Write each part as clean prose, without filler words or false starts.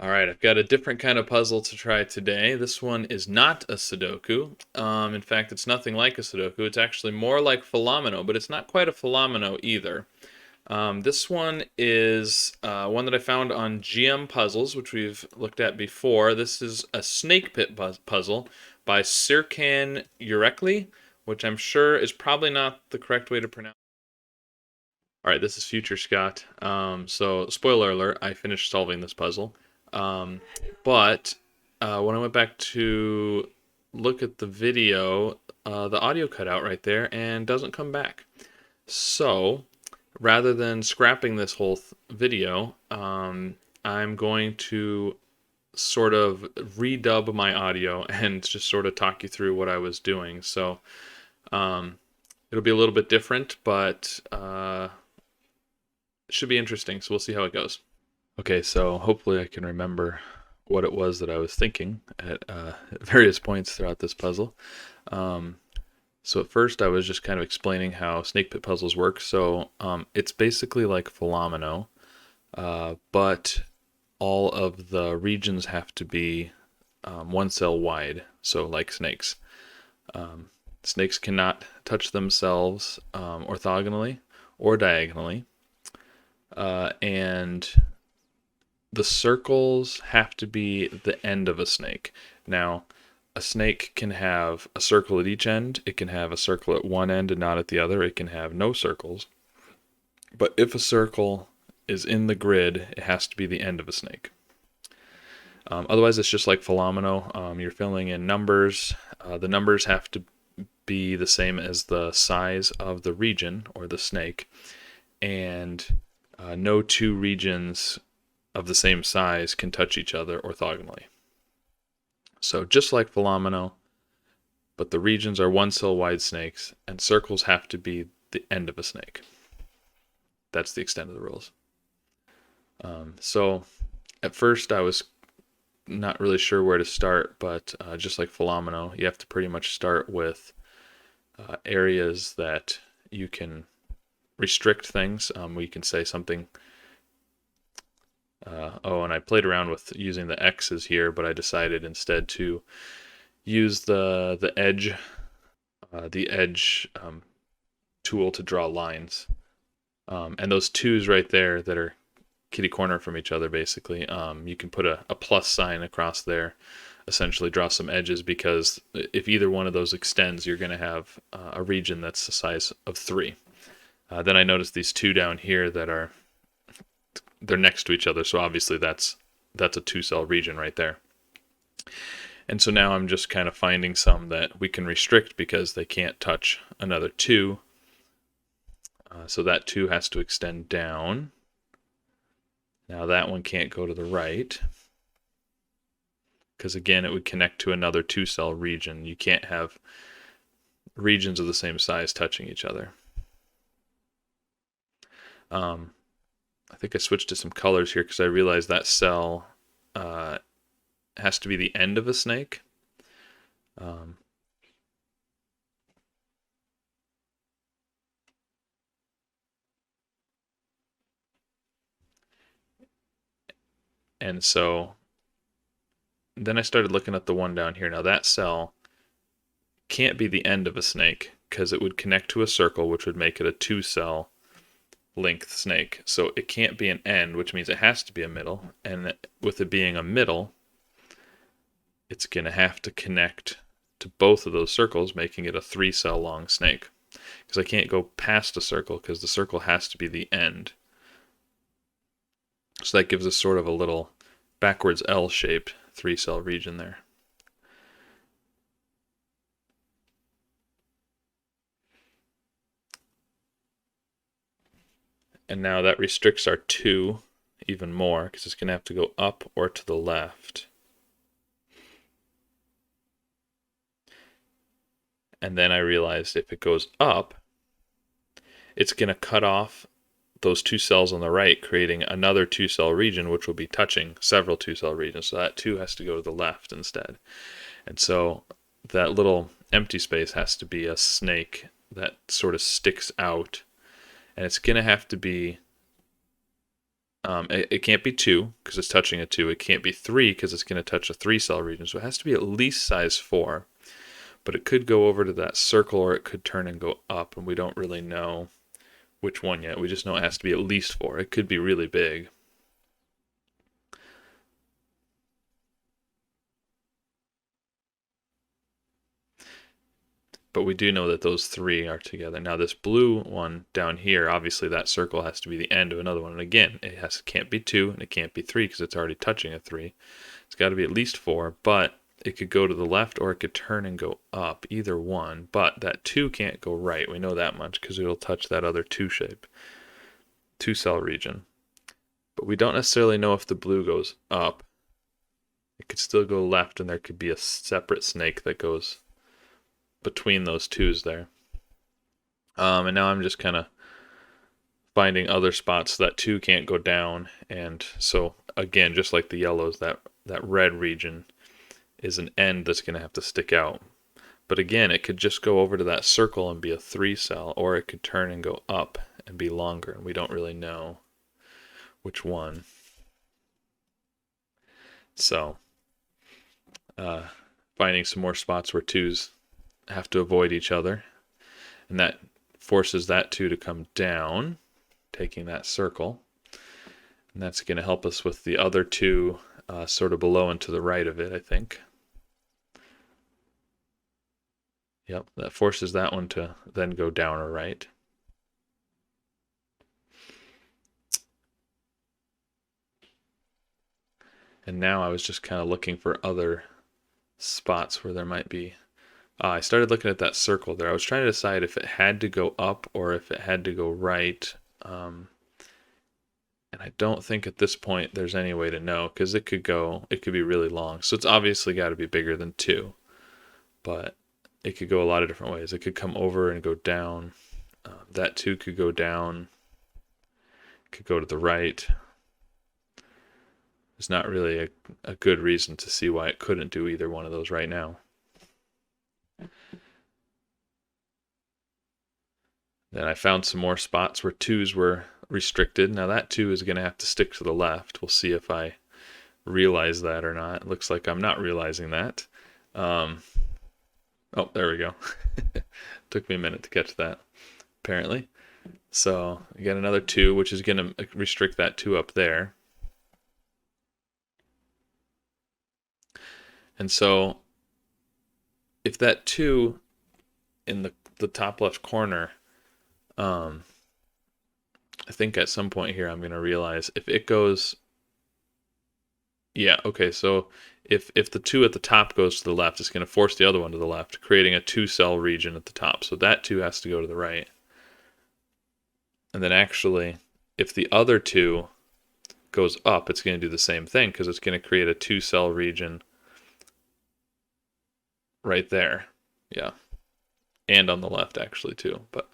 All right, I've got a different kind of puzzle to try today. This one is not a Sudoku. In fact, it's nothing like a Sudoku. It's actually more like Philomeno, but it's not quite a Philomeno either. This one is one that I found on GM Puzzles, which we've looked at before. This is a snake pit puzzle by Serkan Yürekli, which I'm sure is probably not the correct way to pronounce. All right, this is Future Scott. So, spoiler alert, I finished solving this puzzle. Um, but when I went back to look at the video, the audio cut out right there and doesn't come back. So, rather than scrapping this whole video, I'm going to sort of redub my audio and just sort of talk you through what I was doing. So, um, it'll be a little bit different, but it should be interesting. So, we'll see how it goes. Okay, so hopefully I can remember what it was that I was thinking at various points throughout this puzzle. Um, so at first I was just kind of explaining how snake pit puzzles work. So it's basically like Philomeno, but all of the regions have to be one cell wide, so like snakes. Snakes cannot touch themselves orthogonally or diagonally. And the circles have to be the end of a snake. Now, a snake can have a circle at each end. It can have a circle at one end and not at the other. It can have no circles. But if a circle is in the grid, it has to be the end of a snake. Otherwise, it's just like Philomeno. You're filling in numbers. The numbers have to be the same as the size of the region or the snake. And no two regions of the same size can touch each other orthogonally. So just like Philomeno, but the regions are one cell wide snakes, and circles have to be the end of a snake. That's the extent of the rules. So at first I was not really sure where to start, but just like Philomeno, you have to pretty much start with areas that you can restrict things. We can say something. And I played around with using the X's here, but I decided instead to use the edge tool to draw lines. And those twos right there that are kitty corner from each other, basically, you can put a plus sign across there, essentially draw some edges, because if either one of those extends, you're going to have a region that's the size of 3. Then I noticed these two down here that they're next to each other, so obviously that's a 2-cell region right there. And so now I'm just kind of finding some that we can restrict because they can't touch another 2. So that 2 has to extend down. Now that one can't go to the right, because again it would connect to another 2-cell region. You can't have regions of the same size touching each other. I think I switched to some colors here because I realized that cell has to be the end of a snake. And so then I started looking at the one down here. Now that cell can't be the end of a snake because it would connect to a circle, which would make it a 2-cell length snake. So it can't be an end, which means it has to be a middle. And with it being a middle, it's going to have to connect to both of those circles, making it a 3-cell long snake. Because I can't go past a circle because the circle has to be the end. So that gives us sort of a little backwards L-shaped 3-cell region there. And now that restricts our 2 even more because it's going to have to go up or to the left. And then I realized if it goes up, it's going to cut off those 2 cells on the right, creating another 2-cell region, which will be touching several 2-cell regions. So that 2 has to go to the left instead. And so that little empty space has to be a snake that sort of sticks out. And it's going to have to be It can't be 2 because it's touching a 2. It can't be 3 because it's going to touch a 3-cell region. So it has to be at least size 4. But it could go over to that circle or it could turn and go up, and we don't really know which one yet. We just know it has to be at least 4. It could be really big. But we do know that those 3 are together. Now this blue one down here, obviously that circle has to be the end of another one. And again, can't be 2 and it can't be 3 because it's already touching a 3. It's got to be at least 4, but it could go to the left or it could turn and go up, either one. But that 2 can't go right. We know that much because it'll touch that other 2 shape, 2-cell region. But we don't necessarily know if the blue goes up. It could still go left and there could be a separate snake that goes between those 2s there. And now I'm just kind of finding other spots that 2 can't go down. And so again, just like the yellows, that red region is an end that's going to have to stick out. But again, it could just go over to that circle and be a 3-cell, or it could turn and go up and be longer. And we don't really know which one. So finding some more spots where 2s have to avoid each other, and that forces that 2 to come down, taking that circle, and that's going to help us with the other 2 sort of below and to the right of it, I think. Yep, that forces that one to then go down or right. And now I was just kind of looking for other spots where there might be. I started looking at that circle there. I was trying to decide if it had to go up or if it had to go right. And I don't think at this point there's any way to know because it could be really long. So it's obviously got to be bigger than 2. But it could go a lot of different ways. It could come over and go down. That 2 could go down. It could go to the right. There's not really a good reason to see why it couldn't do either one of those right now. Then I found some more spots where 2s were restricted. Now that 2 is going to have to stick to the left. We'll see if I realize that or not. It looks like I'm not realizing that. Oh, there we go. Took me a minute to catch that, apparently. So you got another 2, which is going to restrict that 2 up there. And so if that 2 in the top left corner, I think at some point here I'm going to realize if it goes, yeah, okay, so if the 2 at the top goes to the left, it's going to force the other one to the left, creating a 2-cell region at the top. So that 2 has to go to the right. And then actually, if the other 2 goes up, it's going to do the same thing because it's going to create a 2-cell region right there. Yeah. And on the left actually too. But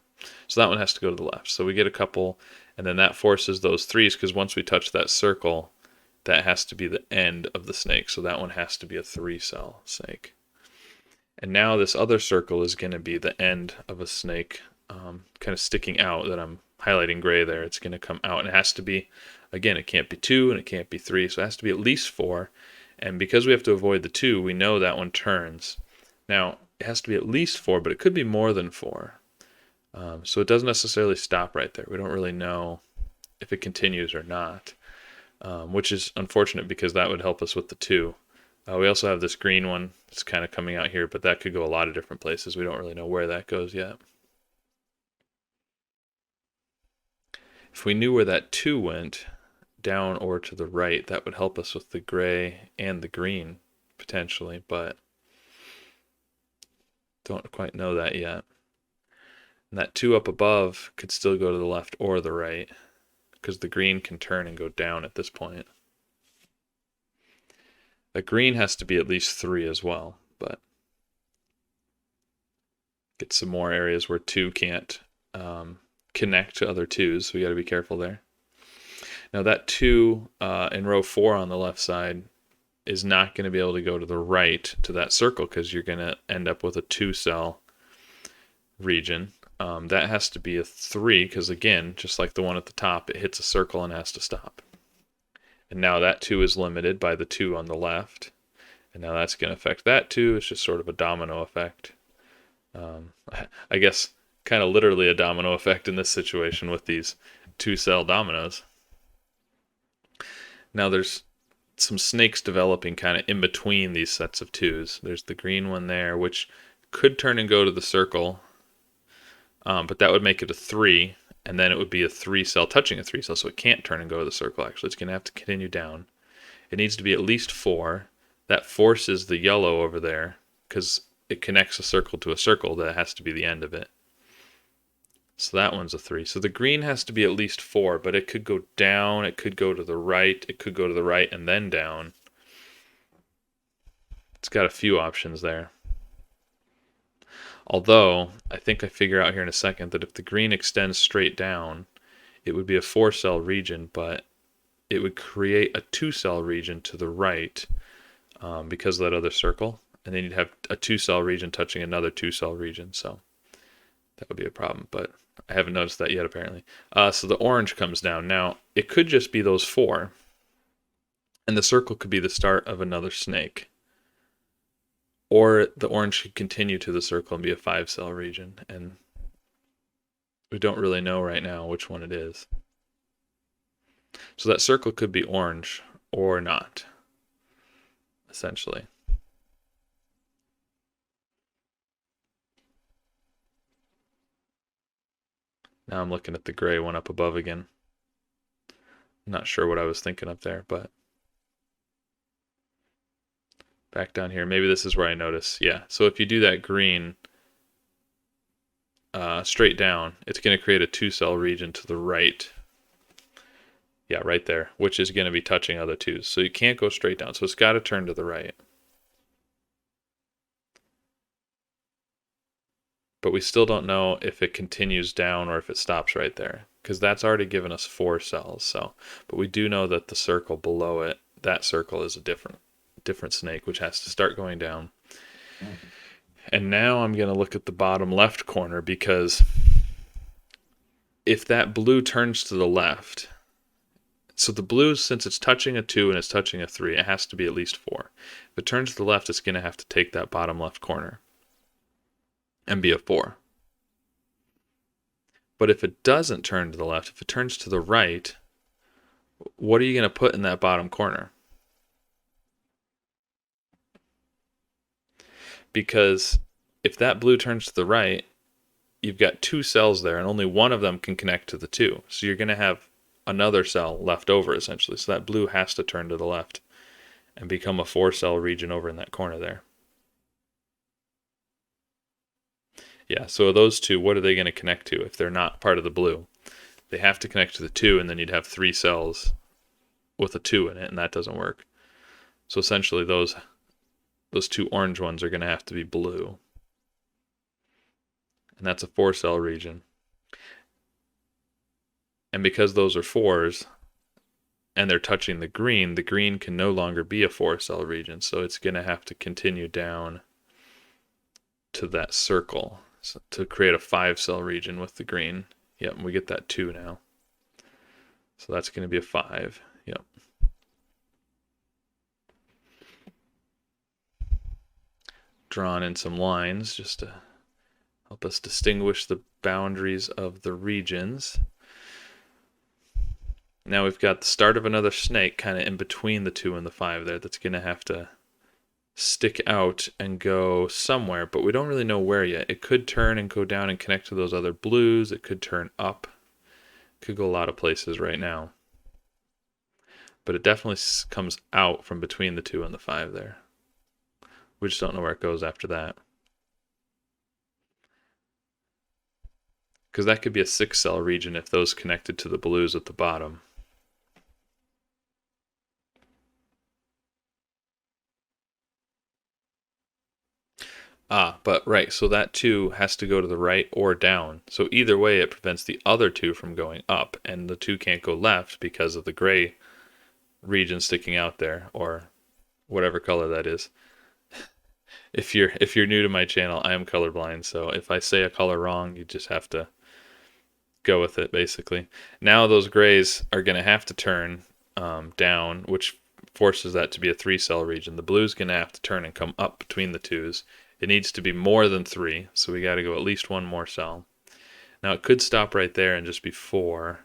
so that one has to go to the left. So we get a couple, and then that forces those 3s because once we touch that circle, that has to be the end of the snake. So that one has to be a 3-cell snake. And now this other circle is going to be the end of a snake, kind of sticking out that I'm highlighting gray there. It's going to come out, and it has to be, again, it can't be 2 and it can't be 3, so it has to be at least 4. And because we have to avoid the 2, we know that one turns. Now, it has to be at least 4, but it could be more than 4. So it doesn't necessarily stop right there. We don't really know if it continues or not, which is unfortunate because that would help us with the 2. We also have this green one. It's kind of coming out here, but that could go a lot of different places. We don't really know where that goes yet. If we knew where that 2 went, down or to the right, that would help us with the gray and the green, potentially, but don't quite know that yet. And that 2 up above could still go to the left or the right, because the green can turn and go down at this point. The green has to be at least 3 as well, but get some more areas where 2 can't connect to other 2s, so we got to be careful there. Now that 2 in row 4 on the left side is not going to be able to go to the right to that circle because you're going to end up with a 2-cell region. That has to be a 3 because, again, just like the one at the top, it hits a circle and has to stop. And now that 2 is limited by the 2 on the left. And now that's going to affect that 2. It's just sort of a domino effect. I guess kind of literally a domino effect in this situation with these 2-cell dominoes. Now there's some snakes developing kind of in between these sets of 2s. There's the green one there, which could turn and go to the circle, but that would make it a 3, and then it would be a 3-cell touching a 3-cell, so it can't turn and go to the circle, actually. It's going to have to continue down. It needs to be at least 4. That forces the yellow over there, because it connects a circle to a circle. That has to be the end of it. So that one's a 3. So the green has to be at least 4, but it could go down, it could go to the right, it could go to the right and then down. It's got a few options there. Although, I think I figure out here in a second that if the green extends straight down, it would be a 4-cell region, but it would create a 2-cell region to the right because of that other circle. And then you'd have a 2-cell region touching another 2-cell region, so that would be a problem, but I haven't noticed that yet, apparently. So the orange comes down. Now, it could just be those 4, and the circle could be the start of another snake. Or the orange could continue to the circle and be a 5-cell region, and we don't really know right now which one it is. So that circle could be orange or not, essentially. Now I'm looking at the gray one up above again. I'm not sure what I was thinking up there, but back down here, maybe this is where I notice. Yeah, so if you do that green straight down, it's going to create a 2-cell region to the right. Yeah, right there, which is going to be touching other 2s. So you can't go straight down, so it's got to turn to the right. But we still don't know if it continues down or if it stops right there, because that's already given us 4 cells. So, but we do know that the circle below it, that circle is a different snake, which has to start going down. And now I'm going to look at the bottom left corner, because if that blue turns to the left, so the blue, since it's touching a 2 and it's touching a 3, it has to be at least 4. If it turns to the left, it's going to have to take that bottom left corner and be a 4. But if it doesn't turn to the left, if it turns to the right, what are you going to put in that bottom corner? Because if that blue turns to the right, you've got 2 cells there, and only one of them can connect to the 2. So you're going to have another cell left over, essentially. So that blue has to turn to the left and become a 4-cell region over in that corner there. Yeah, so those 2, what are they going to connect to if they're not part of the blue? They have to connect to the 2, and then you'd have 3 cells with a 2 in it, and that doesn't work. So essentially those 2 orange ones are going to have to be blue. And that's a 4-cell region. And because those are 4s, and they're touching the green can no longer be a 4-cell region, so it's going to have to continue down to that circle to create a 5-cell region with the green. Yep, and we get that 2 now. So that's going to be a 5. Yep. Drawn in some lines just to help us distinguish the boundaries of the regions. Now we've got the start of another snake kind of in between the 2 and the 5 there that's going to have to stick out and go somewhere, but we don't really know where yet. It could turn and go down and connect to those other blues. It could turn up. It could go a lot of places right now. But it definitely comes out from between the 2 and the 5 there. We just don't know where it goes after that. Because that could be a 6-cell region if those connected to the blues at the bottom. But right, so that 2 has to go to the right or down. So either way, it prevents the other 2 from going up, and the 2 can't go left because of the gray region sticking out there, or whatever color that is. If you're new to my channel, I am colorblind, so if I say a color wrong, you just have to go with it, basically. Now those grays are going to have to turn down, which forces that to be a 3-cell region. The blue's going to have to turn and come up between the 2s. It needs to be more than 3, so we got to go at least 1 more cell. Now it could stop right there and just be 4.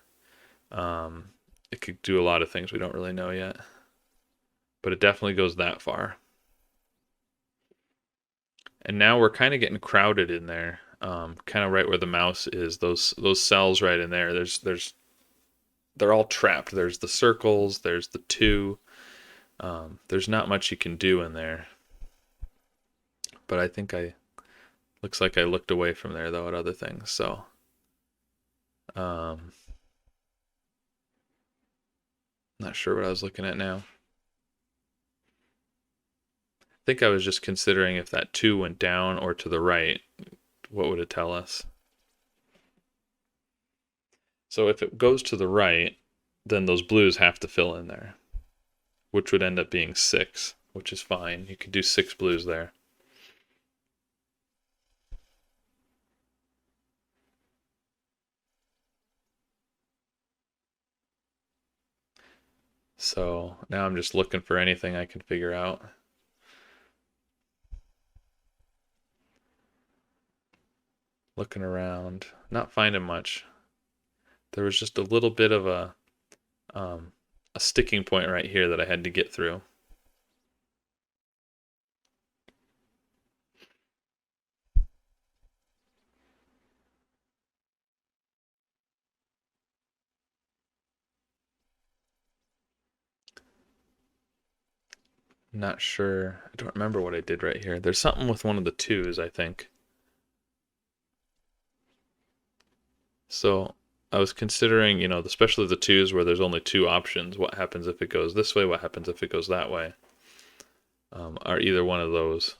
It could do a lot of things we don't really know yet. But it definitely goes that far. And now we're kind of getting crowded in there, kind of right where the mouse is. Those cells right in there. They're all trapped. There's the circles. There's the 2. There's not much you can do in there. But I think looks like I looked away from there though at other things. So, not sure what I was looking at now. I think I was just considering if that 2 went down or to the right, what would it tell us? So if it goes to the right, then those blues have to fill in there, which would end up being 6, which is fine. You could do 6 blues there. So now I'm just looking for anything I can figure out. Looking around, not finding much. There was just a little bit of a sticking point right here that I had to get through. Not sure. I don't remember what I did right here. There's something with one of the 2s, I think. So I was considering, especially the 2s where there's only 2 options. What happens if it goes this way? What happens if it goes that way? Are either one of those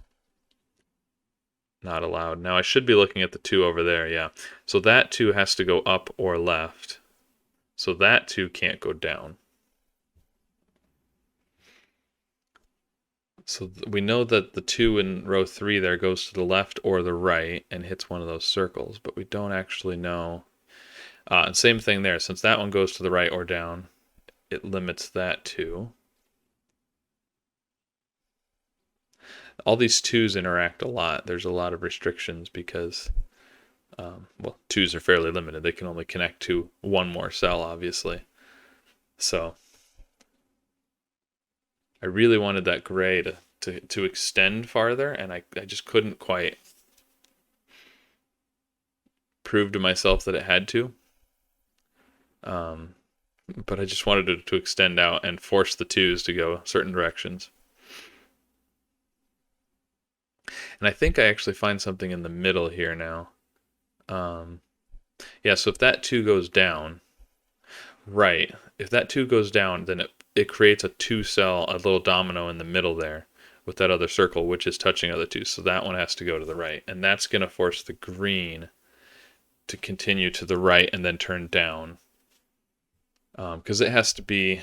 not allowed? Now I should be looking at the 2 over there, yeah. So that 2 has to go up or left. So that 2 can't go down. So we know that the 2 in row 3 there goes to the left or the right and hits one of those circles, but we don't actually know. And same thing there. Since that one goes to the right or down, it limits that too. All these 2s interact a lot. There's a lot of restrictions because, 2s are fairly limited. They can only connect to 1 more cell, obviously. So I really wanted that gray to extend farther, and I just couldn't quite prove to myself that it had to. But I just wanted it to extend out and force the 2s to go certain directions. And I think I actually find something in the middle here now. Yeah, so if that 2 goes down, right, if that 2 goes down, then it creates a 2-cell, a little domino in the middle there with that other circle, which is touching other 2. So that one has to go to the right. And that's going to force the green to continue to the right and then turn down. Because it has to be,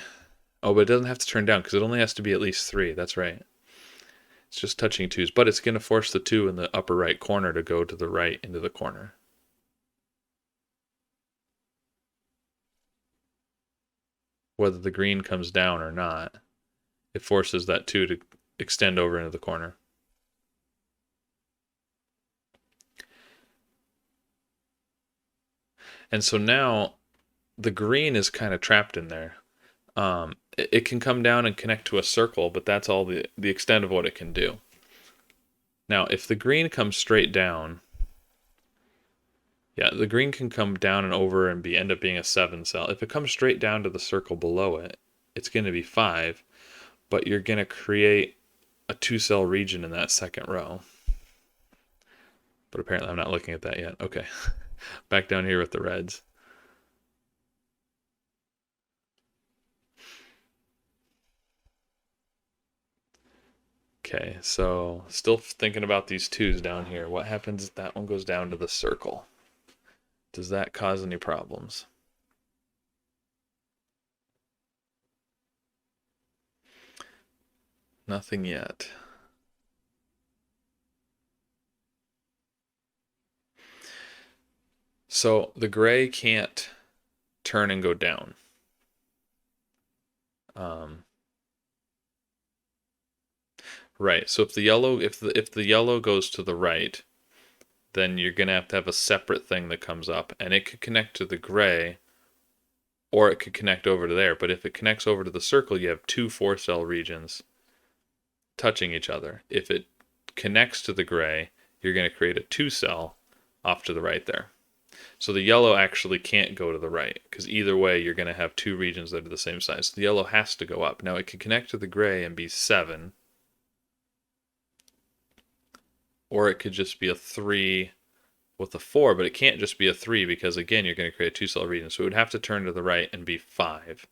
but it doesn't have to turn down because it only has to be at least 3. That's right. It's just touching 2s, but it's going to force the 2 in the upper right corner to go to the right into the corner. Whether the green comes down or not, it forces that 2 to extend over into the corner. And so now the green is kind of trapped in there. It can come down and connect to a circle, but that's all the extent of what it can do. Now, if the green comes straight down, yeah, the green can come down and over and end up being a 7-cell. If it comes straight down to the circle below it, it's going to be 5, but you're going to create a 2-cell region in that second row. But apparently I'm not looking at that yet. Okay, back down here with the reds. Okay, so still thinking about these 2s down here. What happens if that one goes down to the circle? Does that cause any problems? Nothing yet. So the gray can't turn and go down. Um, right. So if the yellow goes to the right, then you're gonna have a separate thing that comes up, and it could connect to the gray, or it could connect over to there. But if it connects over to the circle, you have two 4-cell regions touching each other. If it connects to the gray, you're going to create a 2-cell off to the right there. So the yellow actually can't go to the right, because either way you're going to have two regions that are the same size. So the yellow has to go up. Now it could connect to the gray and be 7, or it could just be a 3 with a 4, but it can't just be a 3, because again you're going to create a 2-cell region. So it would have to turn to the right and be 5.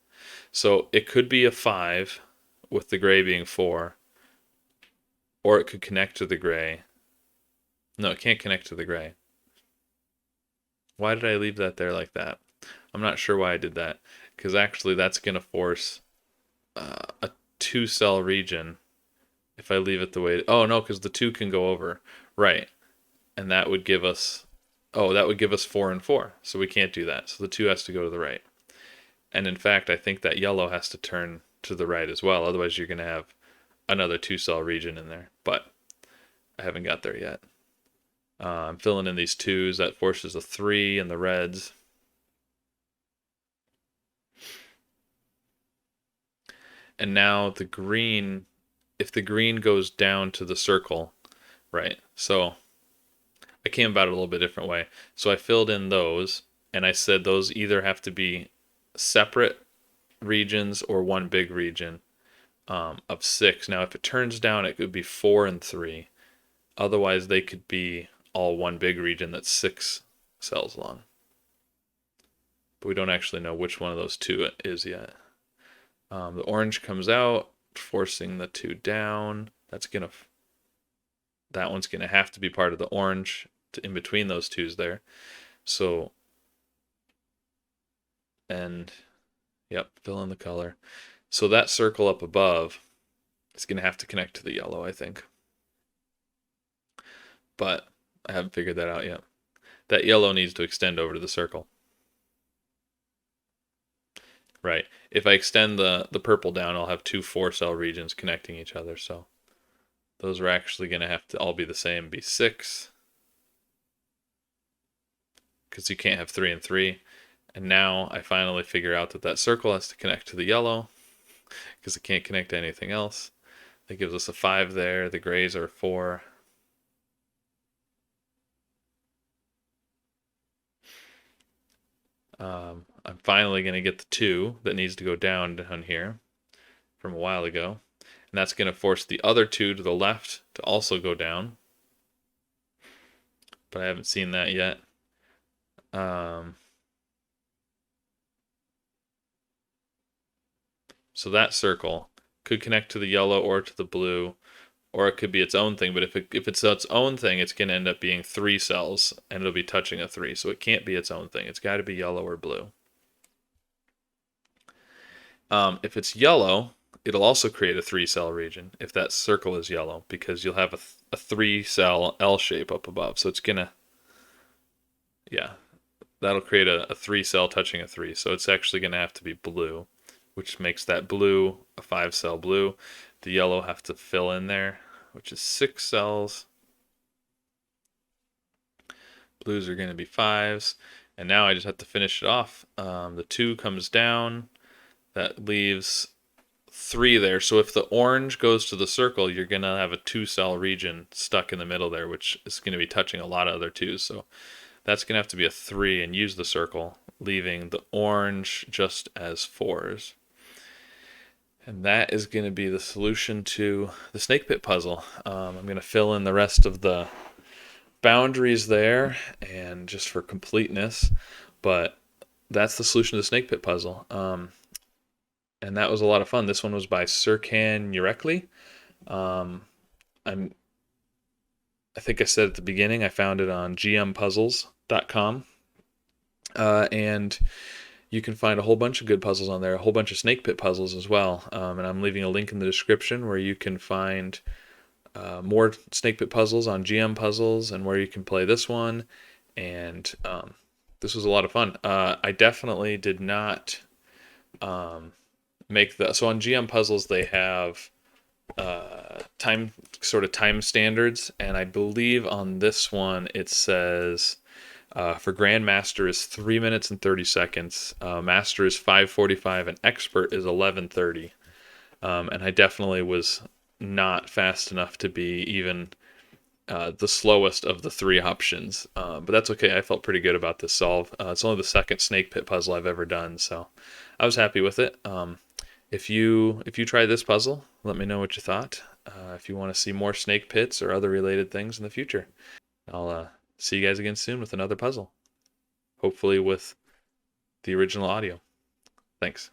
So it could be a 5 with the gray being 4, or it could connect to the gray. No, it can't connect to the gray. Why did I leave that there like that? I'm not sure why I did that, because actually that's going to force a 2-cell region if I leave it the way. Oh no, because the 2 can go over. Right. And that would give us. Oh, that would give us 4 and 4. So we can't do that. So the 2 has to go to the right. And in fact, I think that yellow has to turn to the right as well. Otherwise, you're going to have another 2-cell region in there. But I haven't got there yet. I'm filling in these 2s. That forces a 3 in the reds. And now the green, if the green goes down to the circle, right? So I came about it a little bit different way. So I filled in those, and I said those either have to be separate regions or one big region of 6. Now, if it turns down, it could be 4 and 3. Otherwise, they could be all one big region that's 6 cells long. But we don't actually know which one of those 2 it is yet. The orange comes out, forcing the 2 down. That one's gonna have to be part of the orange in between those 2s there. So, and yep, fill in the color. So that circle up above is gonna have to connect to the yellow, I think. But I haven't figured that out yet. That yellow needs to extend over to the circle. Right. If I extend the purple down, I'll have two 4-cell regions connecting each other. So those are actually going to have to all be the same, be 6. Because you can't have 3 and 3. And now I finally figure out that that circle has to connect to the yellow, because it can't connect to anything else. That gives us a 5 there. The grays are 4. I'm finally going to get the 2 that needs to go down here from a while ago. And that's going to force the other 2 to the left to also go down. But I haven't seen that yet. So that circle could connect to the yellow or to the blue, or it could be its own thing. But if it's its own thing, it's going to end up being 3 cells, and it'll be touching a 3. So it can't be its own thing. It's got to be yellow or blue. If it's yellow, it'll also create a 3-cell region if that circle is yellow, because you'll have a 3-cell L shape up above. So it's gonna, yeah, that'll create a 3-cell touching a 3. So it's actually gonna have to be blue, which makes that blue a 5-cell blue. The yellow have to fill in there, which is 6 cells. Blues are gonna be 5s. And now I just have to finish it off. The 2 comes down. That leaves 3 there. So if the orange goes to the circle, you're going to have a 2-cell region stuck in the middle there, which is going to be touching a lot of other 2s. So that's going to have to be a 3 and use the circle, leaving the orange just as 4s. And that is going to be the solution to the snake pit puzzle. I'm going to fill in the rest of the boundaries there, and just for completeness, but that's the solution to the snake pit puzzle. And that was a lot of fun. This one was by Serkan Yürekli. I think I said at the beginning, I found it on gmpuzzles.com. And you can find a whole bunch of good puzzles on there, a whole bunch of snake pit puzzles as well. And I'm leaving a link in the description where you can find more snake pit puzzles on GM Puzzles, and where you can play this one. And this was a lot of fun. I definitely did not make the so on GM puzzles they have time standards, and I believe on this one it says for Grandmaster is 3 minutes and 30 seconds, Master is 5:45, and Expert is 11:30. And I definitely was not fast enough to be even the slowest of the three options. But that's okay. I felt pretty good about this solve. It's only the second snake pit puzzle I've ever done, so I was happy with it. If you try this puzzle, let me know what you thought. If you want to see more snake pits or other related things in the future, I'll see you guys again soon with another puzzle. Hopefully with the original audio. Thanks.